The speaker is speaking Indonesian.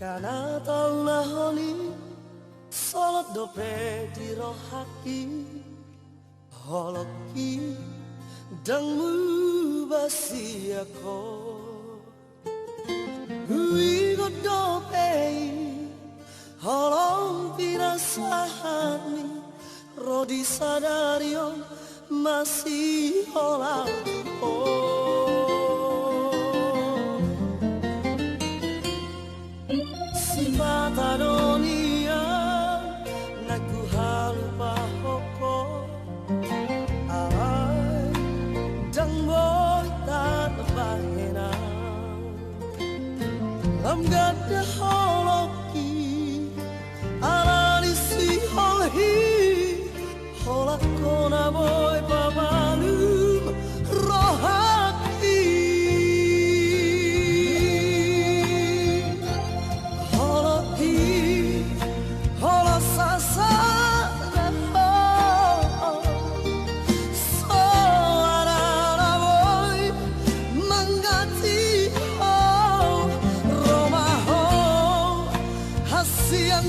Kana tau nahoni solot dope di rohaki holoki dangmu basi ako wigo dope holong pirasahani rodi sadario masih olah mata dunia naku halupa hoko alai dang boy tak bahena lam gada holoki alali si holhi holakona boy babalum rohaki Siang